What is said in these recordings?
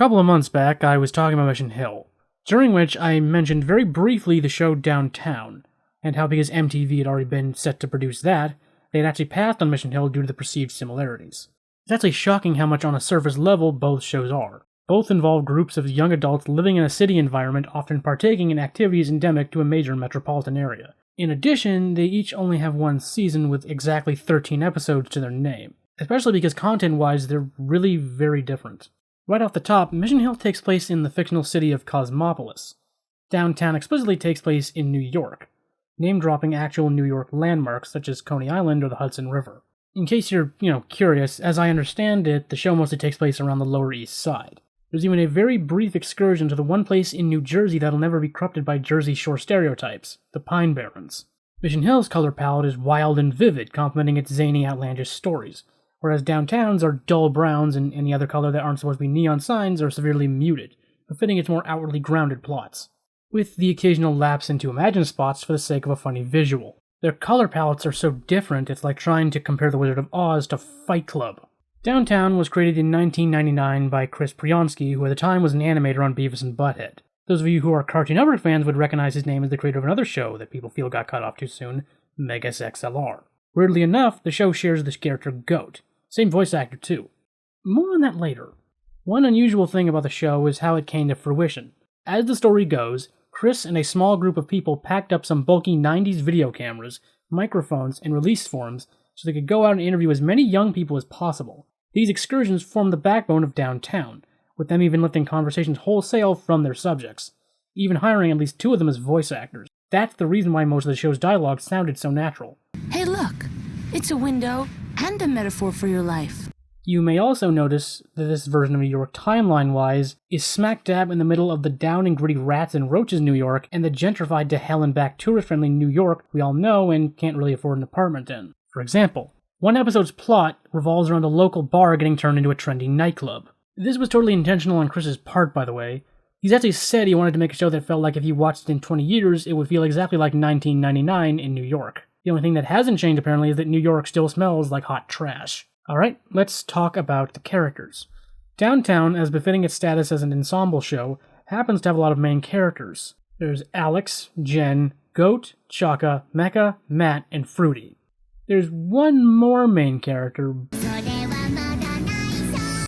couple of months back, I was talking about Mission Hill, during which I mentioned very briefly the show Downtown, and how because MTV had already been set to produce that, they had actually passed on Mission Hill due to the perceived similarities. It's actually shocking how much on a surface level both shows are. Both involve groups of young adults living in a city environment, often partaking in activities endemic to a major metropolitan area. In addition, they each only have one season with exactly 13 episodes to their name, especially because content-wise they're really very different. Right off the top, Mission Hill takes place in the fictional city of Cosmopolis. Downtown explicitly takes place in New York, name-dropping actual New York landmarks such as Coney Island or the Hudson River. In case you're, curious, as I understand it, the show mostly takes place around the Lower East Side. There's even a very brief excursion to the one place in New Jersey that'll never be corrupted by Jersey Shore stereotypes, the Pine Barrens. Mission Hill's color palette is wild and vivid, complementing its zany, outlandish stories, whereas Downtown's are dull browns and any other color that aren't supposed to be neon signs are severely muted, befitting its more outwardly grounded plots, with the occasional lapse into imagined spots for the sake of a funny visual. Their color palettes are so different, it's like trying to compare The Wizard of Oz to Fight Club. Downtown was created in 1999 by Chris Prionsky, who at the time was an animator on Beavis and Butthead. Those of you who are Cartoon Network fans would recognize his name as the creator of another show that people feel got cut off too soon, Megas XLR. Weirdly enough, the show shares the character Goat. Same voice actor too. More on that later. One unusual thing about the show is how it came to fruition. As the story goes, Chris and a small group of people packed up some bulky 90s video cameras, microphones, and release forms so they could go out and interview as many young people as possible. These excursions formed the backbone of Downtown, with them even lifting conversations wholesale from their subjects, even hiring at least 2 of them as voice actors. That's the reason why most of the show's dialogue sounded so natural. Hey look, it's a window and a metaphor for your life. You may also notice that this version of New York, timeline-wise, is smack dab in the middle of the down and gritty rats and roaches New York and the gentrified to hell and back tourist-friendly New York we all know and can't really afford an apartment in. For example, one episode's plot revolves around a local bar getting turned into a trendy nightclub. This was totally intentional on Chris's part, by the way. He's actually said he wanted to make a show that felt like if you watched it in 20 years, it would feel exactly like 1999 in New York. The only thing that hasn't changed, apparently, is that New York still smells like hot trash. Alright, let's talk about the characters. Downtown, as befitting its status as an ensemble show, happens to have a lot of main characters. There's Alex, Jen, Goat, Chaka, Mecca, Matt, and Fruity. There's one more main character.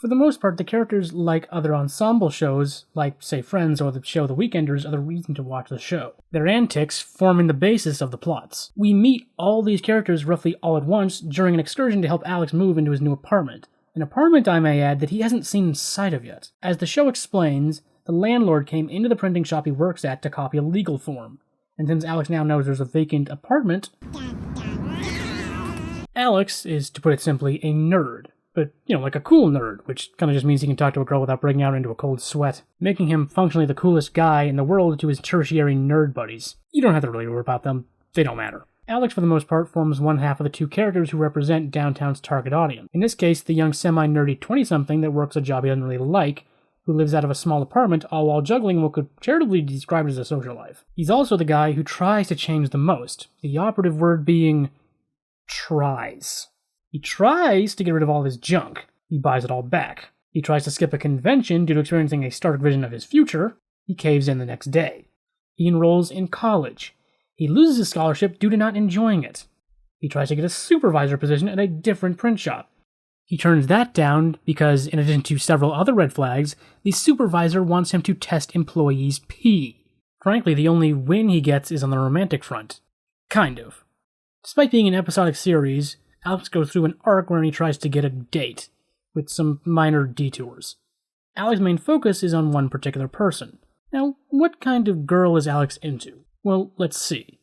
For the most part, the characters, like other ensemble shows, like, say, Friends or the show The Weekenders, are the reason to watch the show. Their antics forming the basis of the plots. We meet all these characters roughly all at once during an excursion to help Alex move into his new apartment. An apartment, I may add, that he hasn't seen sight of yet. As the show explains, the landlord came into the printing shop he works at to copy a legal form. And since Alex now knows there's a vacant apartment, Alex is, to put it simply, a nerd. But, like a cool nerd, which kind of just means he can talk to a girl without breaking out into a cold sweat, making him functionally the coolest guy in the world to his tertiary nerd buddies. You don't have to really worry about them, they don't matter. Alex, for the most part, forms one half of the 2 characters who represent Downtown's target audience. In this case, the young semi-nerdy 20-something that works a job he doesn't really like, who lives out of a small apartment, all while juggling what could charitably be described as a social life. He's also the guy who tries to change the most, the operative word being tries. He tries to get rid of all his junk. He buys it all back. He tries to skip a convention due to experiencing a stark vision of his future. He caves in the next day. He enrolls in college. He loses his scholarship due to not enjoying it. He tries to get a supervisor position at a different print shop. He turns that down because, in addition to several other red flags, the supervisor wants him to test employees' pee. Frankly, the only win he gets is on the romantic front. Kind of. Despite being an episodic series, Alex goes through an arc wherein he tries to get a date, with some minor detours. Alex's main focus is on one particular person. Now, what kind of girl is Alex into? Well, let's see.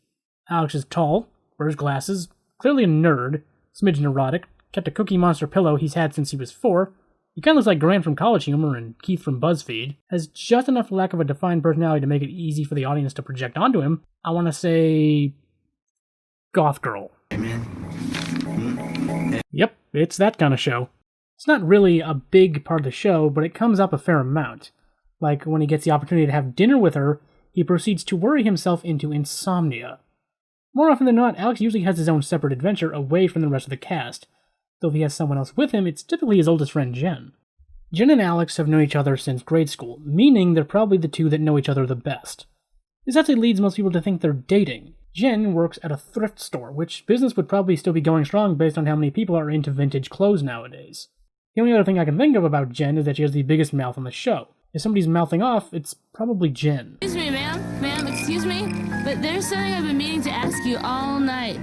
Alex is tall, wears glasses, clearly a nerd, smidge neurotic, kept a Cookie Monster pillow he's had since he was 4, he kinda looks like Grant from CollegeHumor and Keith from BuzzFeed, has just enough lack of a defined personality to make it easy for the audience to project onto him. I wanna say... goth girl. Yep, it's that kind of show. It's not really a big part of the show, but it comes up a fair amount. Like, when he gets the opportunity to have dinner with her, he proceeds to worry himself into insomnia. More often than not, Alex usually has his own separate adventure away from the rest of the cast, though if he has someone else with him, it's typically his oldest friend Jen. Jen and Alex have known each other since grade school, meaning they're probably the two that know each other the best. This actually leads most people to think they're dating. Jen works at a thrift store, which business would probably still be going strong based on how many people are into vintage clothes nowadays. The only other thing I can think of about Jen is that she has the biggest mouth on the show. If somebody's mouthing off, it's probably Jen. Excuse me, ma'am. Ma'am, excuse me. But there's something I've been meaning to ask you all night.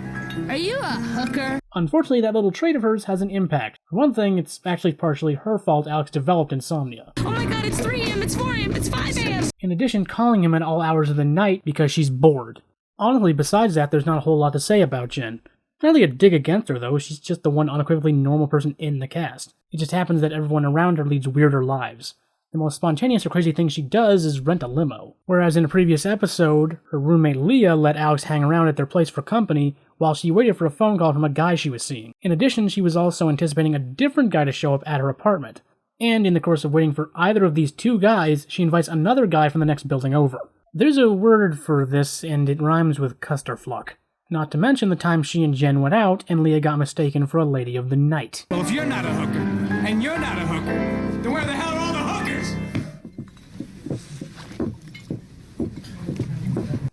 Are you a hooker? Unfortunately, that little trait of hers has an impact. For one thing, it's actually partially her fault Alex developed insomnia. Oh my god, it's 3 a.m., it's 4 a.m., it's 5 a.m. In addition, calling him at all hours of the night because she's bored. Honestly, besides that, there's not a whole lot to say about Jen. Not really a dig against her, though. She's just the one unequivocally normal person in the cast. It just happens that everyone around her leads weirder lives. The most spontaneous or crazy thing she does is rent a limo. Whereas in a previous episode, her roommate Leah let Alex hang around at their place for company while she waited for a phone call from a guy she was seeing. In addition, she was also anticipating a different guy to show up at her apartment. And in the course of waiting for either of these two guys, she invites another guy from the next building over. There's a word for this, and it rhymes with clusterfuck. Not to mention the time she and Jen went out, and Leah got mistaken for a lady of the night. Well, if you're not a hooker, and you're not a hooker, then where the hell are all the hookers?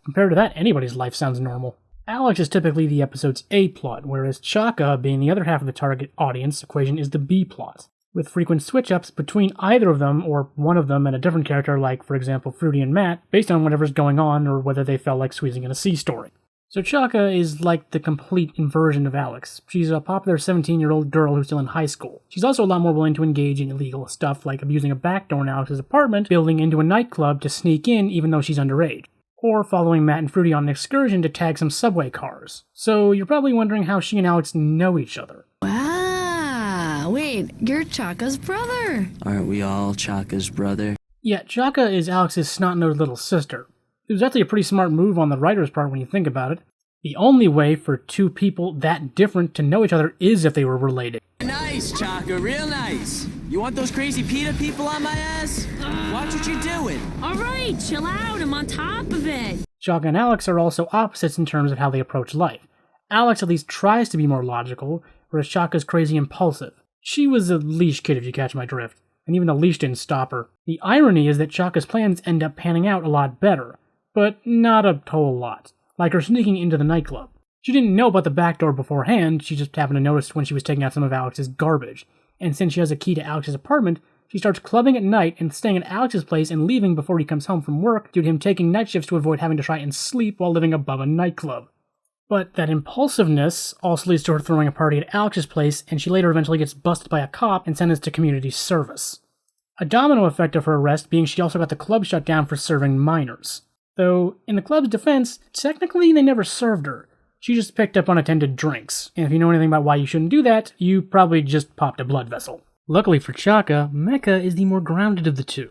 Compared to that, anybody's life sounds normal. Alex is typically the episode's A plot, whereas Chaka, being the other half of the target audience equation, is the B plot, with frequent switch-ups between either of them or one of them and a different character like, for example, Fruity and Matt, based on whatever's going on or whether they felt like squeezing in a C story. So Chaka is like the complete inversion of Alex. She's a popular 17-year-old girl who's still in high school. She's also a lot more willing to engage in illegal stuff like abusing a backdoor in Alex's apartment, building into a nightclub to sneak in even though she's underage, or following Matt and Fruity on an excursion to tag some subway cars. So you're probably wondering how she and Alex know each other. Wow, wait, you're Chaka's brother. Aren't we all Chaka's brother? Yeah, Chaka is Alex's snot-nosed little sister. It was actually a pretty smart move on the writer's part when you think about it. The only way for two people that different to know each other is if they were related. Nice, Chaka, real nice. You want those crazy PETA people on my ass? Watch what you're doing. All right, chill out. I'm on top of it. Chaka and Alex are also opposites in terms of how they approach life. Alex at least tries to be more logical, whereas Chaka's crazy impulsive. She was a leash kid, if you catch my drift, and even the leash didn't stop her. The irony is that Chaka's plans end up panning out a lot better, but not a whole lot. Like her sneaking into the nightclub. She didn't know about the back door beforehand, she just happened to notice when she was taking out some of Alex's garbage. And since she has a key to Alex's apartment, she starts clubbing at night and staying at Alex's place and leaving before he comes home from work due to him taking night shifts to avoid having to try and sleep while living above a nightclub. But that impulsiveness also leads to her throwing a party at Alex's place, and she later eventually gets busted by a cop and sentenced to community service. A domino effect of her arrest being she also got the club shut down for serving minors. Though, in the club's defense, technically they never served her. She just picked up unattended drinks, and if you know anything about why you shouldn't do that, you probably just popped a blood vessel. Luckily for Chaka, Mecca is the more grounded of the two.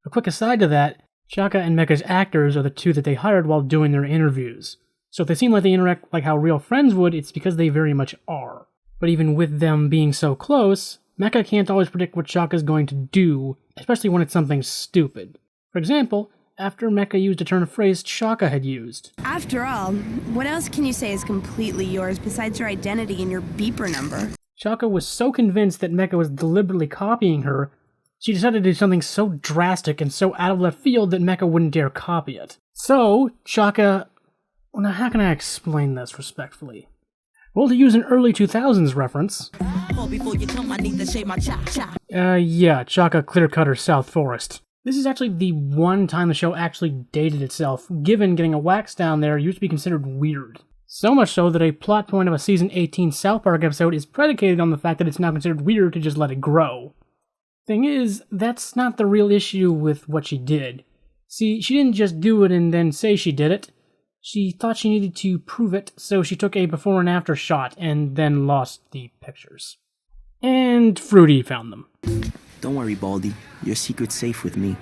A quick aside to that, Chaka and Mecca's actors are the two that they hired while doing their interviews. So if they seem like they interact like how real friends would, it's because they very much are. But even with them being so close, Mecca can't always predict what Chaka's going to do, especially when it's something stupid. For example, after Mecca used a turn of phrase Chaka had used. After all, what else can you say is completely yours besides your identity and your beeper number? Chaka was so convinced that Mecca was deliberately copying her, she decided to do something so drastic and so out of left field that Mecca wouldn't dare copy it. So, Chaka... Well, now how can I explain this respectfully? Well, to use an early 2000s reference... yeah, Chaka clear-cut her South Forest. This is actually the one time the show actually dated itself, given getting a wax down there used to be considered weird. So much so that a plot point of a season 18 South Park episode is predicated on the fact that it's now considered weird to just let it grow. Thing is, that's not the real issue with what she did. See, she didn't just do it and then say she did it. She thought she needed to prove it, so she took a before and after shot and then lost the pictures. And Fruity found them. Don't worry, Baldy. Your secret's safe with me.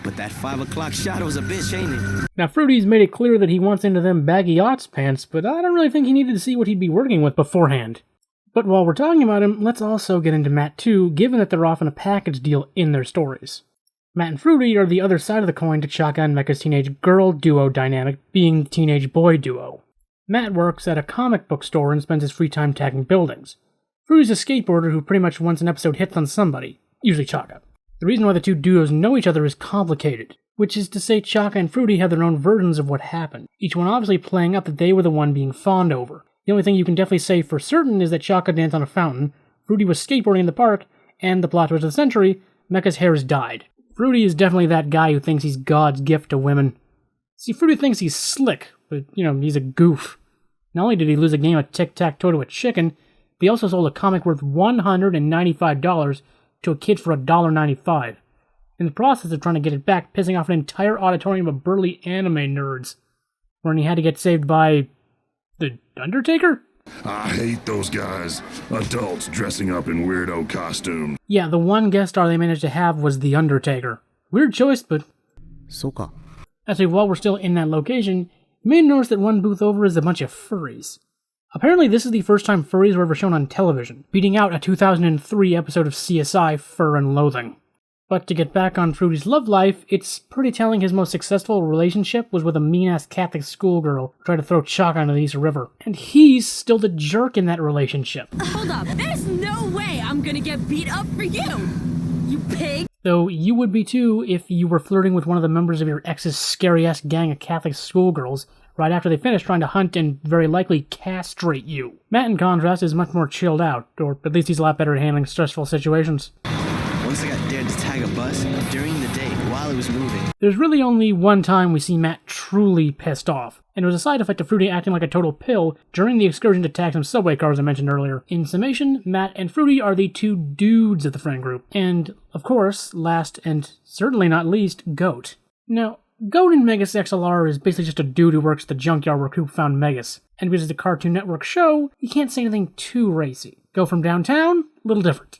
But that 5 o'clock shot was a bitch, ain't it? Now, Fruity's made it clear that he wants into them baggy Ots pants, but I don't really think he needed to see what he'd be working with beforehand. But while we're talking about him, let's also get into Matt too, given that they're often a package deal in their stories. Matt and Fruity are the other side of the coin to Chaka and Mecca's teenage girl duo dynamic being the teenage boy duo. Matt works at a comic book store and spends his free time tagging buildings. Fruity's a skateboarder who pretty much once an episode hits on somebody. usually Chaka. The reason why the two duos know each other is complicated, which is to say Chaka and Fruity have their own versions of what happened, each one obviously playing up that they were the one being fawned over. The only thing you can definitely say for certain is that Chaka danced on a fountain, Fruity was skateboarding in the park, and the plot twist of the century, Mecca's hair is dyed. Fruity is definitely that guy who thinks he's God's gift to women. See, Fruity thinks he's slick, but, he's a goof. Not only did he lose a game of tic-tac-toe to a chicken, but he also sold a comic worth $195 to a kid for $1.95. In the process of trying to get it back, pissing off an entire auditorium of burly anime nerds. When he had to get saved by... the Undertaker? I hate those guys. Adults dressing up in weirdo costumes. Yeah, the one guest star they managed to have was The Undertaker. Weird choice, but... Circa. Actually, while we're still in that location, you may notice that one booth over is a bunch of furries. Apparently this is the first time furries were ever shown on television, beating out a 2003 episode of CSI, Fur and Loathing. But to get back on Fruity's love life, it's pretty telling his most successful relationship was with a mean-ass Catholic schoolgirl who tried to throw Chaka into the East River. And he's still the jerk in that relationship. Hold up, there's no way I'm gonna get beat up for you, you pig! Though you would be too if you were flirting with one of the members of your ex's scary-ass gang of Catholic schoolgirls right after they finished trying to hunt and very likely castrate you. Matt, in contrast, is much more chilled out, or at least he's a lot better at handling stressful situations. Once I got dared to tag a bus during the day while it was moving. There's really only one time we see Matt truly pissed off, and it was a side effect of Fruity acting like a total pill during the excursion to tag some subway cars I mentioned earlier. In summation, Matt and Fruity are the two dudes of the friend group, and, of course, last and certainly not least, Goat. Now, Goat in Megas XLR is basically just a dude who works at the junkyard where Coop found Megas, and because it's a Cartoon Network show, you can't say anything too racy. Go from downtown, little different.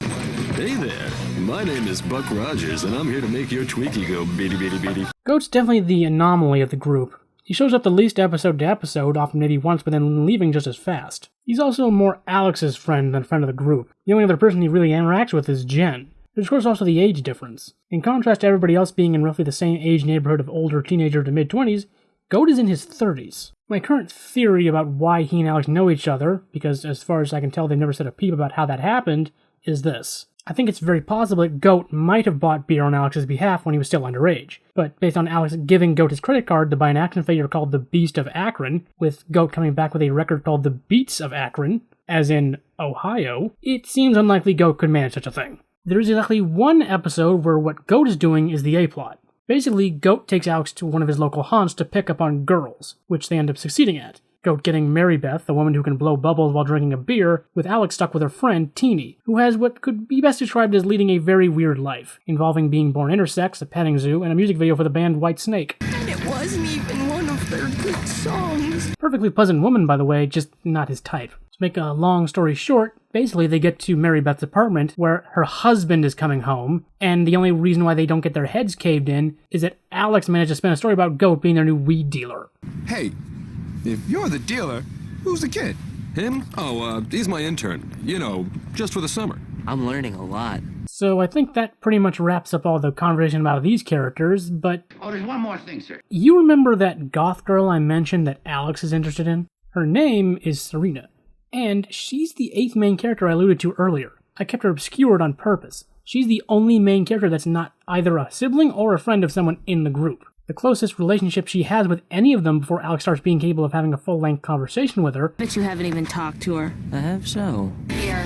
Hey there, my name is Buck Rogers, and I'm here to make your Twinkie go bitty bitty bitty. Goat's definitely the anomaly of the group. He shows up the least episode to episode, often maybe once, but then leaving just as fast. He's also more Alex's friend than friend of the group. The only other person he really interacts with is Jen. There's of course also the age difference. In contrast to everybody else being in roughly the same age neighborhood of older teenager to mid-20s, Goat is in his 30s. My current theory about why he and Alex know each other, because as far as I can tell they've never said a peep about how that happened, is this. I think it's very possible that Goat might have bought beer on Alex's behalf when he was still underage, but based on Alex giving Goat his credit card to buy an action figure called the Beast of Akron, with Goat coming back with a record called the Beats of Akron, as in Ohio, it seems unlikely Goat could manage such a thing. There is exactly one episode where what Goat is doing is the A-plot. Basically, Goat takes Alex to one of his local haunts to pick up on girls, which they end up succeeding at. Goat getting Mary Beth, the woman who can blow bubbles while drinking a beer, with Alex stuck with her friend, Teeny, who has what could be best described as leading a very weird life, involving being born intersex, a petting zoo, and a music video for the band White Snake. And it wasn't even one of their good songs. Perfectly pleasant woman, by the way, just not his type. To make a long story short, basically they get to Mary Beth's apartment where her husband is coming home, and the only reason why they don't get their heads caved in is that Alex managed to spin a story about Goat being their new weed dealer. Hey, if you're the dealer, who's the kid? Him? Oh, he's my intern. You know, just for the summer. I'm learning a lot. So I think that pretty much wraps up all the conversation about these characters, but... Oh, there's one more thing, sir. You remember that goth girl I mentioned that Alex is interested in? Her name is Serena, and she's the 8th main character I alluded to earlier. I kept her obscured on purpose. She's the only main character that's not either a sibling or a friend of someone in the group. The closest relationship she has with any of them before Alex starts being capable of having a full-length conversation with her... Bet you haven't even talked to her. I have so. Here.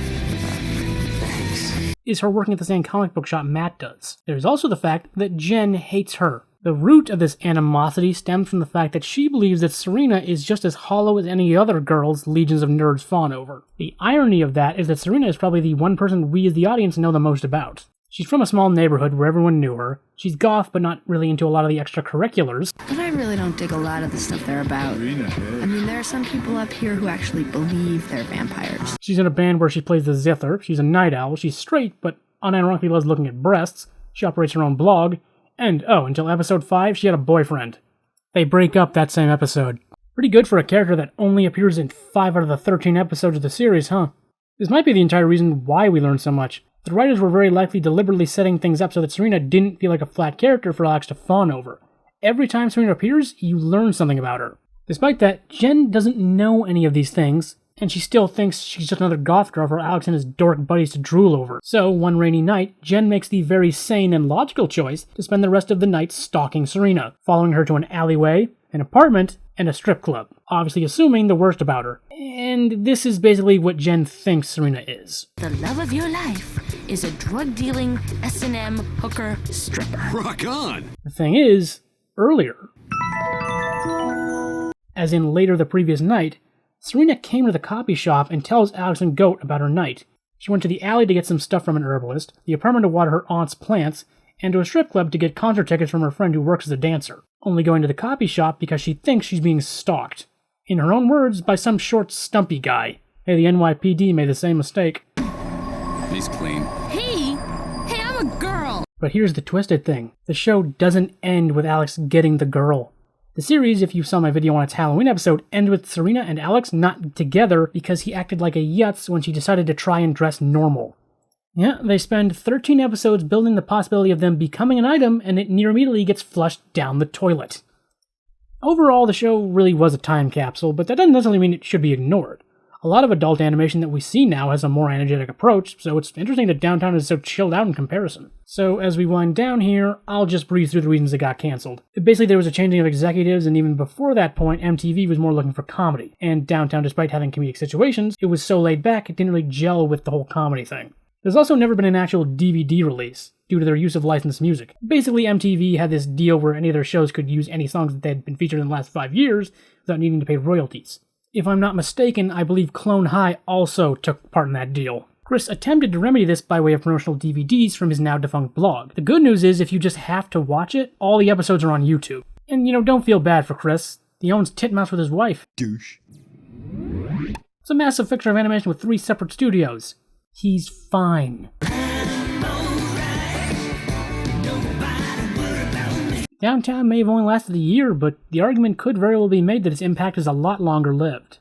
Thanks. ...is her working at the same comic book shop Matt does. There's also the fact that Jen hates her. The root of this animosity stems from the fact that she believes that Serena is just as hollow as any other girls legions of nerds fawn over. The irony of that is that Serena is probably the one person we as the audience know the most about. She's from a small neighborhood where everyone knew her. She's goth, but not really into a lot of the extracurriculars. But I really don't dig a lot of the stuff they're about. I mean, there are some people up here who actually believe they're vampires. She's in a band where she plays the zither. She's a night owl. She's straight, but unironically loves looking at breasts. She operates her own blog. And, until episode 5, she had a boyfriend. They break up that same episode. Pretty good for a character that only appears in 5 out of the 13 episodes of the series, huh? This might be the entire reason why we learned so much. The writers were very likely deliberately setting things up so that Serena didn't feel like a flat character for Alex to fawn over. Every time Serena appears, you learn something about her. Despite that, Jen doesn't know any of these things, and she still thinks she's just another goth girl for Alex and his dork buddies to drool over. So, one rainy night, Jen makes the very sane and logical choice to spend the rest of the night stalking Serena, following her to an alleyway, an apartment, and a strip club, obviously assuming the worst about her. And this is basically what Jen thinks Serena is. The love of your life is a drug-dealing S&M hooker stripper. Rock on! The thing is, earlier, as in later the previous night, Serena came to the copy shop and tells Alex and Goat about her night. She went to the alley to get some stuff from an herbalist, the apartment to water her aunt's plants, and to a strip club to get concert tickets from her friend who works as a dancer, only going to the copy shop because she thinks she's being stalked. In her own words, by some short, stumpy guy. Hey, the NYPD made the same mistake. He's clean. Hey, I'm a girl! But here's the twisted thing. The show doesn't end with Alex getting the girl. The series, if you saw my video on its Halloween episode, ends with Serena and Alex not together because he acted like a yutz when she decided to try and dress normal. Yeah, they spend 13 episodes building the possibility of them becoming an item, and it near immediately gets flushed down the toilet. Overall, the show really was a time capsule, but that doesn't necessarily mean it should be ignored. A lot of adult animation that we see now has a more energetic approach, so it's interesting that Downtown is so chilled out in comparison. So as we wind down here, I'll just breeze through the reasons it got cancelled. Basically, there was a changing of executives, and even before that point, MTV was more looking for comedy. And Downtown, despite having comedic situations, it was so laid back it didn't really gel with the whole comedy thing. There's also never been an actual DVD release, due to their use of licensed music. Basically, MTV had this deal where any of their shows could use any songs that had been featured in the last 5 years without needing to pay royalties. If I'm not mistaken, I believe Clone High also took part in that deal. Chris attempted to remedy this by way of promotional DVDs from his now-defunct blog. The good news is, if you just have to watch it, all the episodes are on YouTube. And, don't feel bad for Chris. He owns Titmouse with his wife. Douche. It's a massive picture of animation with 3 separate studios. He's fine. Downtown may have only lasted a year, but the argument could very well be made that its impact is a lot longer lived.